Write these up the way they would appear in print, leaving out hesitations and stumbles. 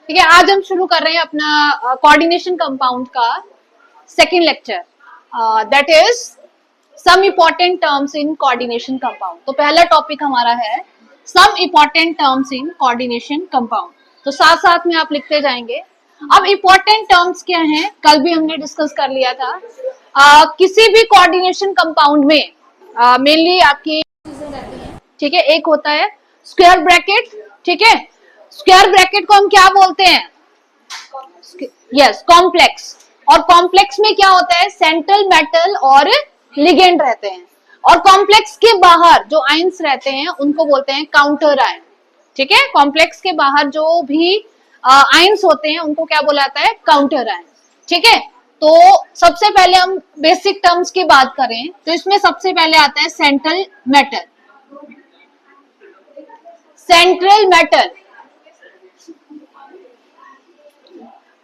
ठीक है, आज हम शुरू कर रहे हैं अपना कोऑर्डिनेशन कंपाउंड का second lecture, that is some important terms in coordination compound. तो पहला टॉपिक हमारा है some important terms in coordination compound. तो साथ साथ में आप लिखते जाएंगे। अब इम्पोर्टेंट टर्म्स क्या हैं, कल भी हमने डिस्कस कर लिया था। किसी भी कोऑर्डिनेशन कंपाउंड में मेनली आपकी चीजें रहती हैं। ठीक है, एक होता है स्क्वायर ब्रैकेट। ठीक है, स्क्वायर ब्रैकेट को हम क्या बोलते हैं? Yes, complex. और कॉम्प्लेक्स में क्या होता है? सेंट्रल मेटल और लिगेंड रहते हैं। और कॉम्प्लेक्स के बाहर जो आयंस रहते हैं उनको बोलते हैं काउंटर आयन। ठीक है, कॉम्प्लेक्स के बाहर जो भी आयंस होते हैं उनको क्या बोला जाता है? Counter ion. ठीक है, तो सबसे पहले हम बेसिक टर्म्स की बात करें तो इसमें सबसे पहले आता है सेंट्रल मेटल। सेंट्रल मेटल,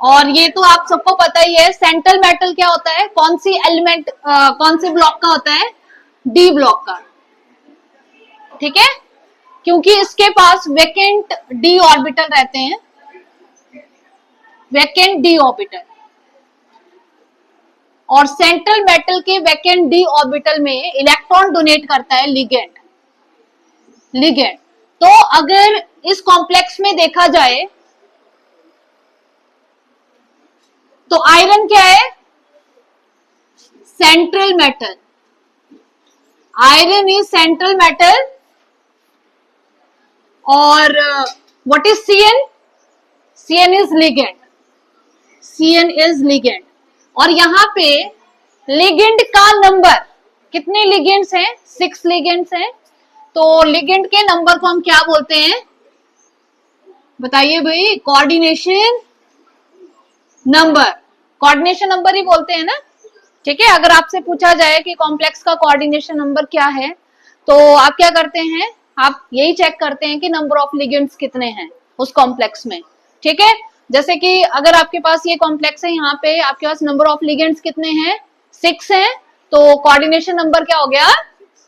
और ये तो आप सबको पता ही है। सेंट्रल मेटल क्या होता है? कौन सी एलिमेंट, कौन से ब्लॉक का होता है? डी ब्लॉक का। ठीक है, क्योंकि इसके पास वेकेंट डी ऑर्बिटल रहते हैं, वेकेंट डी ऑर्बिटल। और सेंट्रल मेटल के वेकेंट डी ऑर्बिटल में इलेक्ट्रॉन डोनेट करता है लिगेंड। लिगेंड तो अगर इस कॉम्प्लेक्स में देखा जाए तो आयरन क्या है? Central metal. Iron is central metal. और what is CN? CN is ligand. CN is ligand. और यहां पे लिगेंड का नंबर, कितने लिगेंड्स हैं? 6 लिगेंड्स हैं। तो लिगेंड के नंबर को हम क्या बोलते हैं? बताइए भाई। Coordination number. कोऑर्डिनेशन नंबर ही बोलते हैं ना। ठीक है, अगर आपसे पूछा जाए कि कॉम्प्लेक्स का कोऑर्डिनेशन नंबर क्या है तो आप क्या करते हैं? आप यही चेक करते हैं कि नंबर ऑफ लिगेंड्स कितने हैं उस कॉम्प्लेक्स में। ठीक है, जैसे कि अगर आपके पास ये कॉम्प्लेक्स है, यहाँ पे आपके पास नंबर ऑफ लिगेंड्स कितने हैं? 6 हैं। तो कोऑर्डिनेशन नंबर क्या हो गया?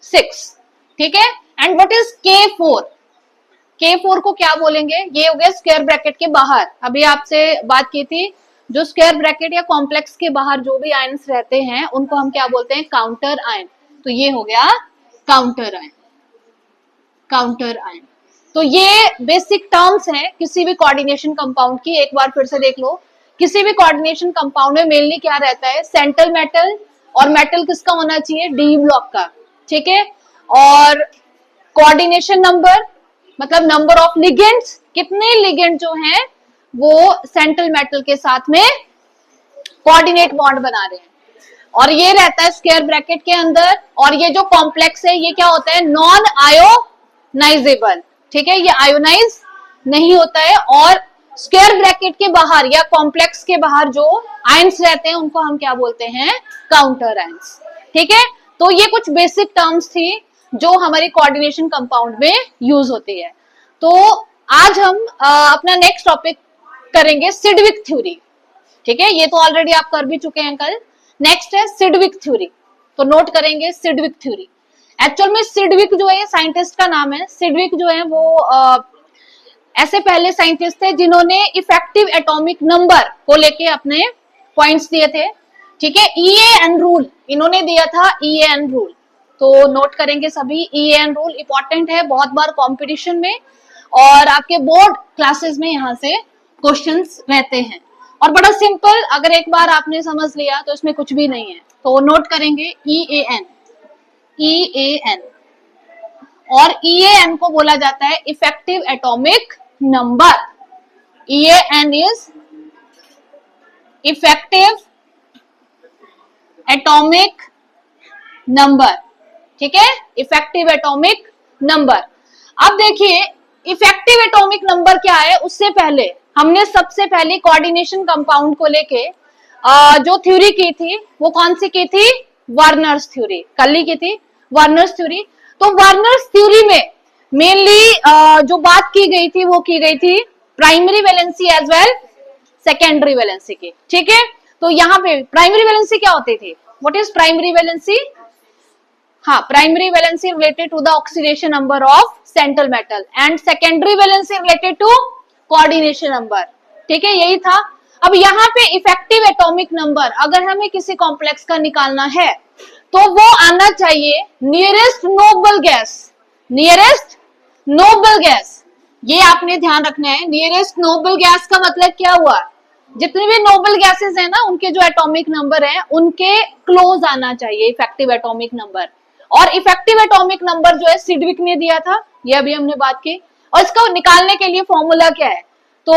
6। ठीक है, and what is K4? K4 को क्या बोलेंगे? ये हो गया स्क्वायर ब्रैकेट के बाहर। अभी आपसे बात की थी, जो स्क्वायर ब्रैकेट या कॉम्प्लेक्स के बाहर जो भी आयंस रहते हैं उनको हम क्या बोलते हैं? Counter ion. तो ये हो गया काउंटर आयन। Counter ion. तो ये बेसिक टर्म्स हैं किसी भी कोऑर्डिनेशन कंपाउंड की। एक बार फिर से देख लो। किसी भी कोऑर्डिनेशन कंपाउंड में मेनली क्या रहता है? Central metal. और मेटल किसका होना चाहिए? डी ब्लॉक का। ठीक है, और कोऑर्डिनेशन नंबर मतलब नंबर ऑफ लिगेंड्स, कितने लिगेंड जो हैं वो सेंट्रल मेटल के साथ में कोऑर्डिनेट बॉन्ड बना रहे हैं। और ये रहता है स्क्वायर ब्रैकेट के अंदर। और ये जो कॉम्प्लेक्स है ये क्या होता है? Non ionisable. ठीक है, ये आयोनाइज नहीं होता है। और स्क्वायर ब्रैकेट के बाहर या कॉम्प्लेक्स के बाहर जो आयंस रहते हैं उनको हम क्या बोलते हैं? Counter ions. ठीक है, तो ये कुछ बेसिक टर्म्स थी जो हमारी कोऑर्डिनेशन कंपाउंड में यूज होती है। तो आज हम अपना नेक्स्ट टॉपिक करेंगे सिडविक थ्योरी। ठीक है, ये तो ऑलरेडी आप कर भी चुके हैं कल। नेक्स्ट है सिडविक थ्योरी। तो नोट करेंगे सिडविक थ्योरी। एक्चुअल में सिडविक जो है साइंटिस्ट का नाम है। सिडविक जो है वो ऐसे पहले साइंटिस्ट थे जिन्होंने इफेक्टिव एटॉमिक नंबर को लेके अपने पॉइंट्स दिए थे। ठीक है, EAN रूल इन्होंने दिया था। EAN रूल तो नोट करेंगे सभी। EAN रूल इंपॉर्टेंट है बहुत बार कंपटीशन में, और आपके बोर्ड क्लासेस में यहाँ से क्वेश्चंस रहते हैं। और बड़ा सिंपल, अगर एक बार आपने समझ लिया तो इसमें कुछ भी नहीं है। तो नोट करेंगे EAN। EAN और EAN को बोला जाता है effective atomic number. EAN is effective atomic number. ठीक है, इफेक्टिव एटॉमिक नंबर। अब देखिए इफेक्टिव एटॉमिक नंबर क्या है। उससे पहले हमने सबसे पहले कोऑर्डिनेशन कंपाउंड को लेके जो थ्योरी की थी वो कौन सी की थी? Werner's theory. कल ही की थी वर्नर्स थ्योरी। तो वर्नर्स थ्योरी में मेनली जो बात की गई थी वो की गई थी primary valency as well secondary valency की। ठीक है, तो यहाँ पे प्राइमरी वैलेंसी क्या होती थी? What is primary valency? हाँ, primary valency related to the oxidation number of central metal and secondary valency related to coordination number. ठीक है, यही था। अब यहाँ पे इफेक्टिव एटॉमिक नंबर अगर हमें किसी कॉम्प्लेक्स का निकालना है तो वो आना चाहिए nearest noble gas, nearest noble gas. ये आपने ध्यान रखना है। नियरेस्ट नोबल गैस का मतलब क्या हुआ, जितनी भी नोबल गैसेस है ना उनके जो एटॉमिक नंबर है उनके क्लोज आना चाहिए इफेक्टिव एटॉमिक नंबर। और इफेक्टिव एटॉमिक नंबर जो है सिडविक ने दिया था, ये अभी हमने बात की। और इसको निकालने के लिए फॉर्मूला क्या है, तो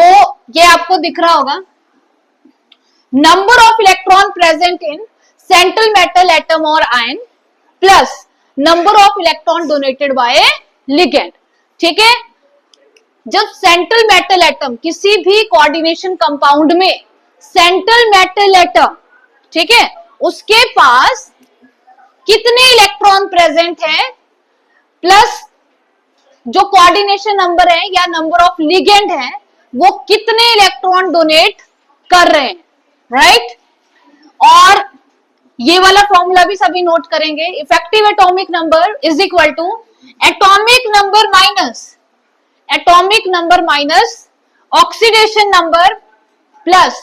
ये आपको दिख रहा होगा, number of electron present in central metal atom और ion plus number of electron donated by ligand. ठीक है, जब सेंट्रल मेटल एटम किसी भी कोऑर्डिनेशन कंपाउंड में सेंट्रल मेटल एटम, ठीक है, उसके पास कितने इलेक्ट्रॉन प्रेजेंट हैं प्लस जो कोऑर्डिनेशन नंबर है या नंबर ऑफ लिगेंड है वो कितने इलेक्ट्रॉन डोनेट कर रहे हैं, राइट। और ये वाला फॉर्मूला भी सभी नोट करेंगे। Effective atomic number is equal to atomic number minus oxidation number plus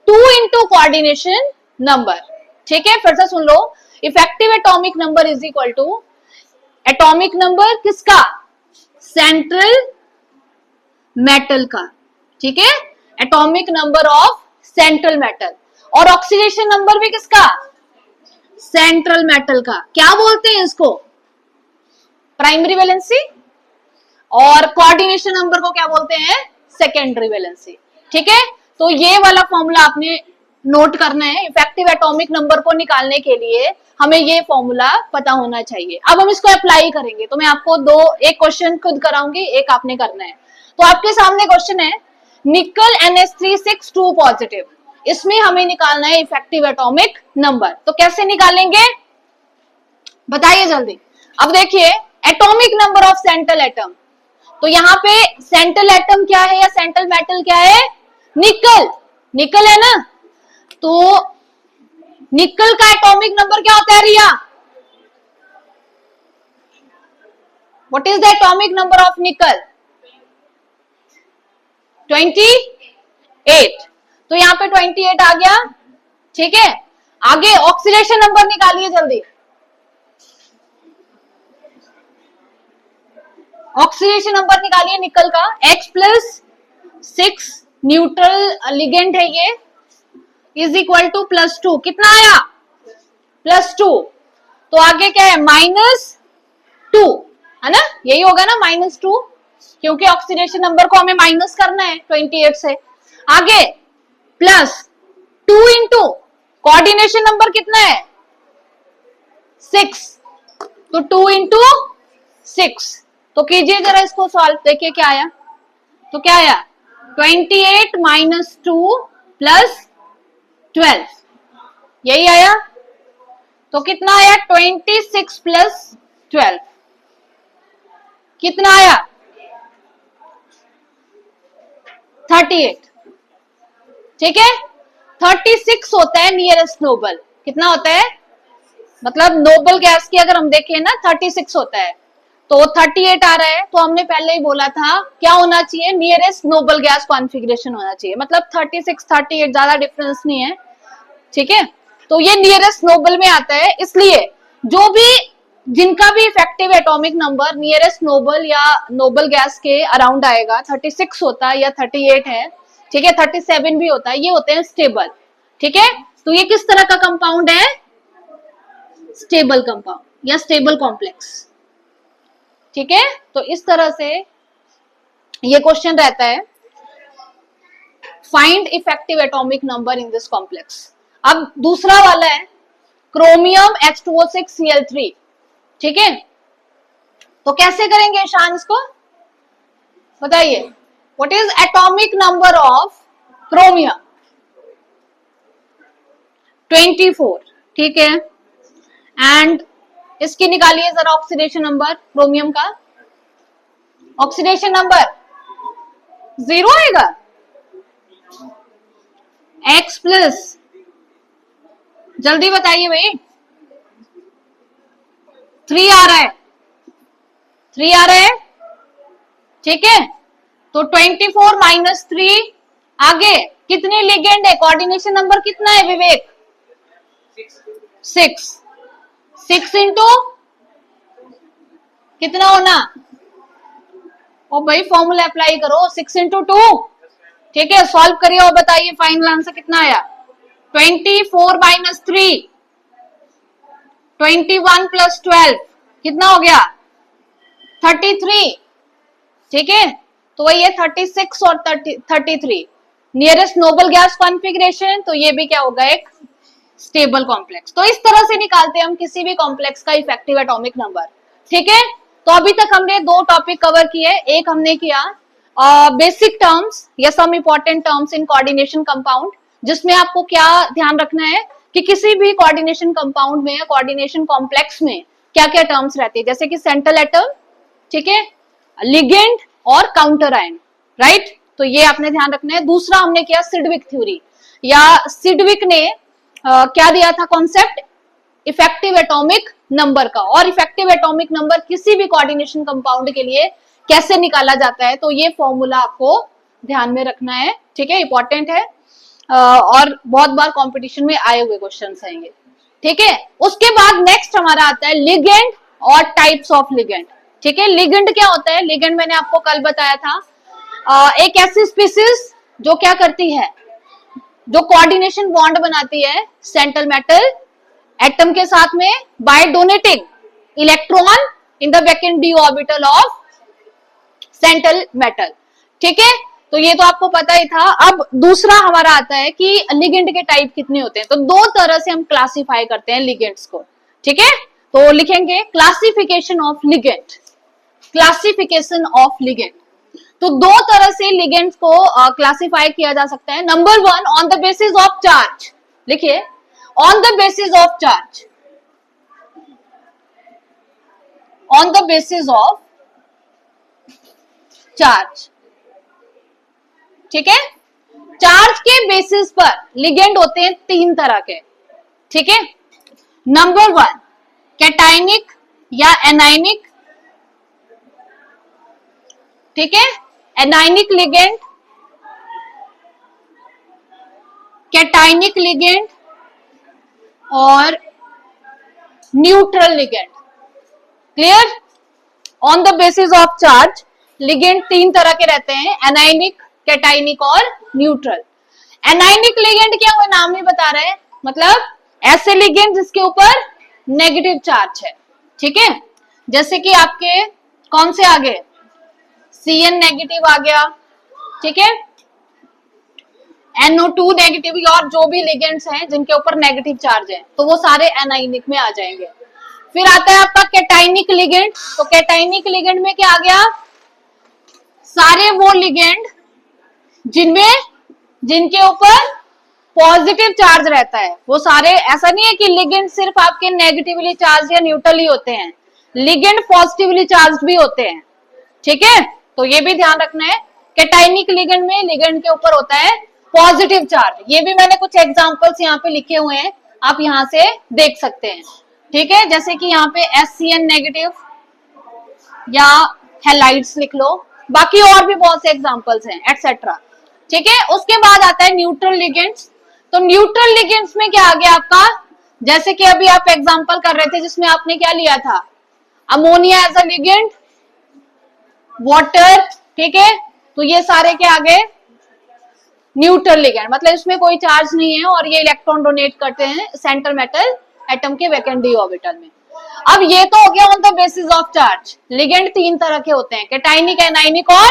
2 into coordination number. ठीक है, फिर से सुन लो, effective atomic number is equal to atomic number किसका, सेंट्रल मेटल का, ठीक है, atomic number of central metal, और ऑक्सीडेशन नंबर भी किसका, सेंट्रल मेटल का। क्या बोलते हैं इसको, प्राइमरी वैलेंसी, और कोऑर्डिनेशन नंबर को क्या बोलते हैं, सेकेंडरी वैलेंसी। ठीक है, तो ये वाला फॉर्मूला आपने नोट करना है। इफेक्टिव एटॉमिक नंबर को निकालने के लिए हमें ये फॉर्मूला पता होना चाहिए। अब हम इसको अप्लाई करेंगे, तो मैं आपको एक क्वेश्चन खुद कराऊंगी, एक आपने करना है। तो आपके सामने क्वेश्चन है, निकल NH3 पॉजिटिव, इसमें हमें निकालना है इफेक्टिव एटॉमिक नंबर। तो कैसे निकालेंगे बताइए जल्दी। अब देखिए, atomic number of central atom, तो यहाँ पे सेंट्रल एटम क्या है या सेंट्रल मेटल क्या है, निकल, निकल है ना। तो निकल का एटॉमिक नंबर क्या होता है Riya, what is the atomic number of nickel, 28। तो यहाँ पे 28 आ गया। ठीक है, आगे ऑक्सीडेशन नंबर निकालिए जल्दी। ऑक्सीडेशन नंबर निकालिए निकल का, X+6 न्यूट्रल लिगेंड है ये, इज इक्वल टू +2, कितना आया, +2। तो आगे क्या है, -2, है ना, यही होगा ना, -2, क्योंकि ऑक्सीडेशन नंबर को हमें माइनस करना है 28 से। आगे +2 इंटू कोऑर्डिनेशन नंबर कितना है, 6, तो 2 इंटू 6। तो कीजिए जरा इसको सॉल्व, देखिए क्या आया। तो क्या आया, 28 - 2 + 12, यही आया। तो कितना आया, 26 + 12 कितना आया, 38। ठीक है, 36 होता है नियरेस्ट नोबल। कितना होता है, मतलब नोबल गैस की अगर हम देखें ना 36 होता है, तो 38 आ रहा है। तो हमने पहले ही बोला था क्या होना चाहिए, नियरेस्ट नोबल गैस कॉन्फ़िगरेशन होना चाहिए, मतलब 36 38 ज्यादा डिफरेंस नहीं है। ठीक है, तो ये नियरेस्ट नोबल में आता है, इसलिए जो भी जिनका भी effective atomic number nearest Nobel या नोबल गैस के अराउंड आएगा, 36 होता है या 38 है, ठीक है, 37 भी होता है, ये होते हैं स्टेबल। ठीक है, तो ये किस तरह का कंपाउंड है, स्टेबल कंपाउंड या स्टेबल कॉम्प्लेक्स। ठीक है, तो इस तरह से ये क्वेश्चन रहता है, find effective atomic number in this complex. अब दूसरा वाला है क्रोमियम H2O6Cl3। ठीक है, तो कैसे करेंगे ईशान इसको बताइए, what is atomic number of chromium, 24। ठीक है, एंड इसकी निकालिए जरा ऑक्सीडेशन नंबर क्रोमियम का, ऑक्सीडेशन नंबर 0 आएगा, X+, जल्दी बताइए भाई, 3 आ रहा है, 3 आ रहा है। ठीक है, तो 24 - 3 आगे कितने लिगेंड है, कोऑर्डिनेशन नंबर कितना है विवेक? 6। 6 इंटू कितना होना? ओ भाई फॉर्मूला अप्लाई करो, 6 इंटू 2। ठीक है, सॉल्व करिए और बताइए फाइनल आंसर कितना आया? 24 माइनस 3, 21 प्लस 12 कितना हो गया? 33। ठीक है, तो वही है 36 और 33 नियरेस्ट नोबल गैस कॉन्फ़िगरेशन, तो ये भी क्या होगा? एक स्टेबल कॉम्प्लेक्स। तो इस तरह से निकालते हैं हम किसी भी कॉम्प्लेक्स का इफेक्टिव एटॉमिक नंबर। ठीक है, तो अभी तक हमने 2 टॉपिक कवर किए। एक हमने किया बेसिक टर्म्स या some important terms in coordination compound, जिसमें आपको क्या ध्यान रखना है कि किसी भी कोऑर्डिनेशन कंपाउंड में या कोऑर्डिनेशन कॉम्प्लेक्स में क्या क्या टर्म्स रहती है, जैसे कि सेंट्रल एटम, ठीक है, लिगेंड और काउंटर आयन, राइट। तो ये आपने ध्यान रखना है। दूसरा हमने किया सिडविक थ्योरी, या सिडविक ने क्या दिया था कॉन्सेप्ट? इफेक्टिव एटॉमिक नंबर का, और इफेक्टिव एटॉमिक नंबर किसी भी कोऑर्डिनेशन कंपाउंड के लिए कैसे निकाला जाता है, तो ये फॉर्मूला आपको ध्यान में रखना है। ठीक है, इंपॉर्टेंट है और बहुत बार कंपटीशन में आए हुए क्वेश्चंस आएंगे। ठीक है, उसके बाद नेक्स्ट हमारा आता है लिगेंड और टाइप्स ऑफ लिगेंड। ठीक है, लिगेंड क्या होता है? लिगेंड मैंने आपको कल बताया था, एक ऐसी स्पीसीज जो क्या करती है, जो कोऑर्डिनेशन बॉन्ड बनाती है सेंट्रल मेटल एटम के साथ में by donating electron in the vacant d orbital of central metal. ठीक है, तो ये तो आपको पता ही था। अब दूसरा हमारा आता है कि लिगेंड के टाइप कितने होते हैं। तो 2 तरह से हम क्लासिफाई करते हैं लिगेंड्स को। ठीक है, तो लिखेंगे classification of ligand, classification of ligand. तो 2 तरह से लिगेंड्स को क्लासिफाई किया जा सकता है। Number 1 on the basis of charge. लिखिए, on the basis of charge, on the basis of charge. ठीक है, चार्ज के बेसिस पर लिगेंड होते हैं 3 तरह के। ठीक है, नंबर 1 कैटायनिक या एनायनिक। ठीक है, एनायनिक लिगेंड, कैटायनिक लिगेंड और neutral ligand. Clear? On the basis of charge ligand 3 तरह के रहते हैं, एनायनिक, कैटायनिक और न्यूट्रल। एनायनिक लिगेंड क्या, वो नाम ही बता रहे हैं, मतलब ऐसे लिगेंड जिसके ऊपर नेगेटिव चार्ज है। ठीक है, जैसे कि आपके कौन से आ गए? Cn नेगेटिव आ गया। ठीक है, NO2 नेगेटिव और जो भी लिगेंड्स हैं जिनके ऊपर नेगेटिव चार्ज है, तो वो सारे एनायनिक में आ जाएंगे। फिर आता है आपका कैटायनिक लिगेंड। तो कैटायनिक लिगेंड में क्या आ गया? सारे वो लिगेंड जिनके ऊपर पॉजिटिव चार्ज रहता है, वो सारे। ऐसा नहीं है कि लिगेंड सिर्फ आपके नेगेटिवली चार्ज या न्यूट्रल ही होते हैं, लिगेंड पॉजिटिवली चार्ज भी होते हैं। ठीक है, तो ये भी ध्यान रखना है। कैटायनिक लिगेंड में लिगेंड के ऊपर होता है पॉजिटिव चार्ज। ये भी मैंने कुछ एग्जांपल्स यहाँ पे लिखे हुए हैं, आप यहाँ से देख सकते हैं। ठीक है, जैसे कि यहाँ पे SCN नेगेटिव या हैलाइड्स लिख लो, बाकी और भी बहुत से एग्जांपल्स हैं एटसेट्रा। ठीक है, उसके बाद आता है न्यूट्रल लिगेंड्स। तो न्यूट्रल लिगेंड्स में क्या आ गया आपका? जैसे कि अभी आप एग्जांपल कर रहे थे जिसमें आपने क्या लिया था? Ammonia as a ligand, water. ठीक है, तो ये सारे क्या आ गए? न्यूट्रल लिगेंड, मतलब इसमें कोई चार्ज नहीं है और ये इलेक्ट्रॉन डोनेट करते हैं सेंट्रल मेटल एटम के वैकेंट डी ऑर्बिटल में। अब ये तो हो गया on the basis of charge. Ligand 3 तरह के होते हैं, कैटायनिक, एनायनिक और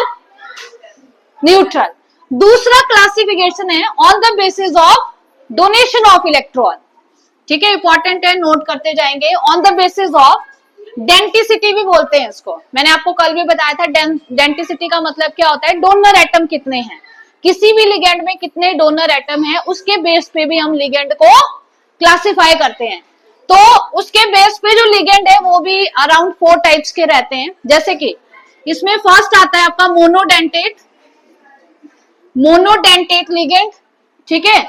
न्यूट्रल। दूसरा क्लासिफिकेशन है on the basis of donation of electron. ठीक है, इंपॉर्टेंट है, नोट करते जाएंगे। On the basis of denticity भी बोलते हैं इसको, मैंने आपको कल भी बताया था। डेंटिसिटी का मतलब क्या होता है? डोनर एटम कितने हैं, किसी भी लिगेंड में कितने डोनर एटम हैं, उसके बेस पे भी हम लिगेंड को क्लासिफाई करते हैं। तो उसके बेस पे जो लिगेंड है वो भी अराउंड 4 टाइप्स के रहते हैं। जैसे कि इसमें फर्स्ट आता है आपका मोनोडेंटेट, मोनोडेंटेट लिगेंड। ठीक है,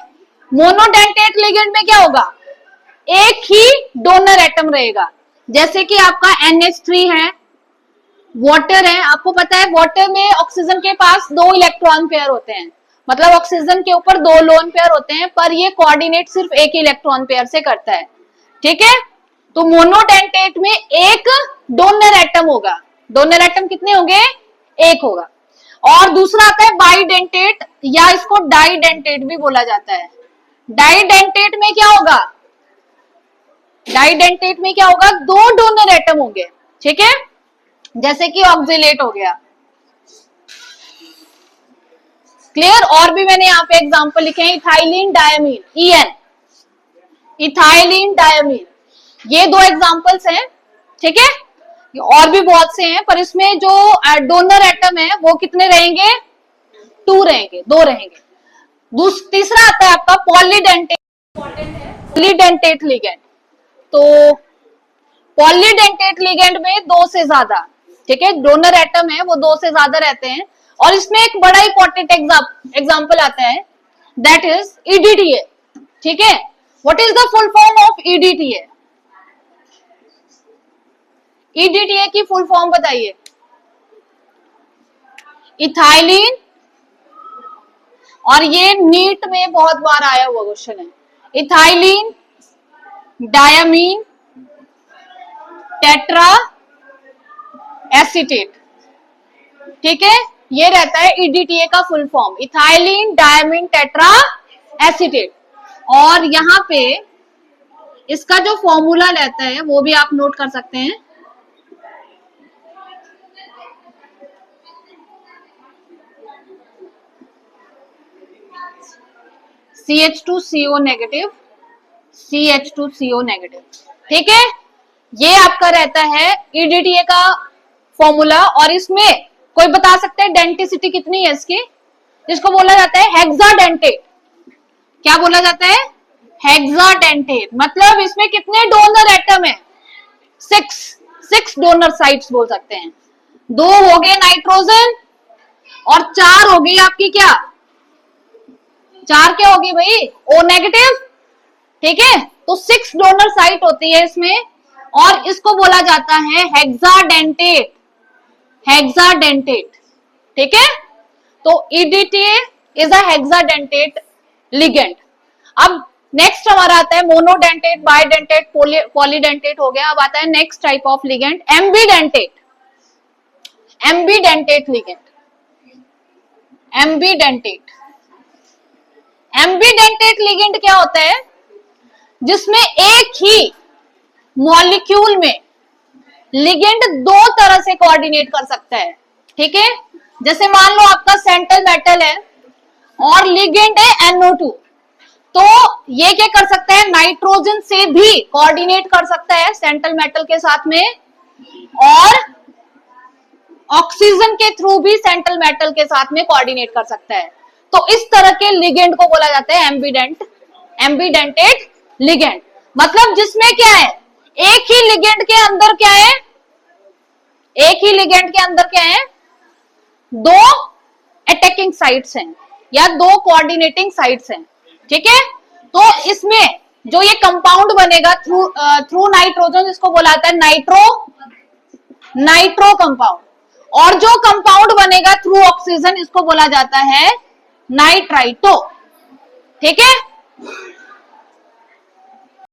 मोनोडेंटेट लिगेंड में क्या होगा? एक ही डोनर एटम रहेगा। जैसे कि आपका NH3 है, वाटर है। आपको पता है वाटर में ऑक्सीजन के पास 2 इलेक्ट्रॉन पेयर होते हैं, मतलब ऑक्सीजन के ऊपर 2 लोन पेयर होते हैं, पर ये कोऑर्डिनेट सिर्फ एक इलेक्ट्रॉन पेयर से करता है। ठीक है, तो मोनोडेंटेट में एक डोनर एटम होगा। डोनर एटम कितने होंगे? एक होगा। और दूसरा आता है बाइडेंटेट, या इसको डाइडेंटेट भी बोला जाता है। डाइडेंटेट में क्या होगा? डाइडेंटेट में क्या होगा? 2 डोनर एटम होंगे। ठीक है, जैसे कि ऑक्सिलेट हो गया। क्लियर? और भी मैंने यहाँ पे एग्जांपल लिखे हैं, ethylene diamine, EN, ethylene diamine, ये 2 एग्जांपल्स हैं। ठीक है, और भी बहुत से हैं, पर इसमें जो डोनर एटम है वो कितने रहेंगे? 2 रहेंगे, 2 रहेंगे। तीसरा आता है आपका पॉलीडेंटेट, पॉलीडेंटेट लिगेंड। तो पॉलीडेंटेट लिगेंड में 2 से ज्यादा, ठीक है, डोनर एटम है वो 2 से ज्यादा रहते हैं। और इसमें एक बड़ा इंपॉर्टेंट एग्जांपल आता है, दैट इज EDTA। ठीक है, what is the full form of EDTA? EDTA की फुल फॉर्म बताइए। इथाइलिन, और ये नीट में बहुत बार आया हुआ क्वेश्चन है, इथाइलिन डायमीन टेट्रा एसीटेट। ठीक है, ये रहता है EDTA का full form, ethylene diamine tetra acetate. और यहां पे इसका जो फॉर्मूला रहता है वो भी आप नोट कर सकते हैं। CH2CO negative, CH2CO negative. ठीक है, ये आपका रहता है EDTA का फॉर्मूला। और इसमें कोई बता सकता है डेंटिसिटी कितनी है इसकी? जिसको बोला जाता है हेक्साडेंटेट। क्या बोला जाता है? हेक्साडेंटेट। मतलब इसमें कितने डोनर एटम है? 6 डोनर साइट्स बोल सकते हैं। 2 हो गए नाइट्रोजन और 4 हो गई आपकी क्या? 4 क्या होगी भाई? O negative. ठीक है, तो 6 डोनर साइट होती है इसमें, और इसको बोला जाता है हेक्साडेंटेट, हेक्साडेंटेट। ठीक है, तो EDTA is a hexadentate ligand. अब नेक्स्ट हमारा आता है मोनोडेंटेट, बाइडेंटेट, पॉलीडेंटेट हो गया। अब आता है next type of ligand, ambidentate, ambidentate ligand, ambidentate. Ambidentate ligand क्या होता है? जिसमें एक ही मॉलिक्यूल में लिगेंड 2 तरह से कोऑर्डिनेट कर सकता है। ठीक है, जैसे मान लो आपका सेंट्रल मेटल है और लिगेंड है NO2, तो ये क्या कर सकता है? नाइट्रोजन से भी कोऑर्डिनेट कर सकता है सेंट्रल मेटल के साथ में, और ऑक्सीजन के थ्रू भी सेंट्रल मेटल के साथ में कोऑर्डिनेट कर सकता है। तो इस तरह के लिगेंड को बोला जाता है एम्बीडेंटेट लिगेंड। मतलब जिसमें क्या है? एक ही लिगेंड के अंदर क्या है? एक ही लिगेंड के अंदर क्या है? 2 अटैकिंग साइट्स हैं या 2 कोऑर्डिनेटिंग साइट्स हैं। ठीक है, तो इसमें जो ये कंपाउंड बनेगा थ्रू नाइट्रोजन, इसको बोला जाता है नाइट्रो कंपाउंड। और जो कंपाउंड बनेगा थ्रू ऑक्सीजन, इसको बोला जाता है नाइट्राइटो। ठीक है,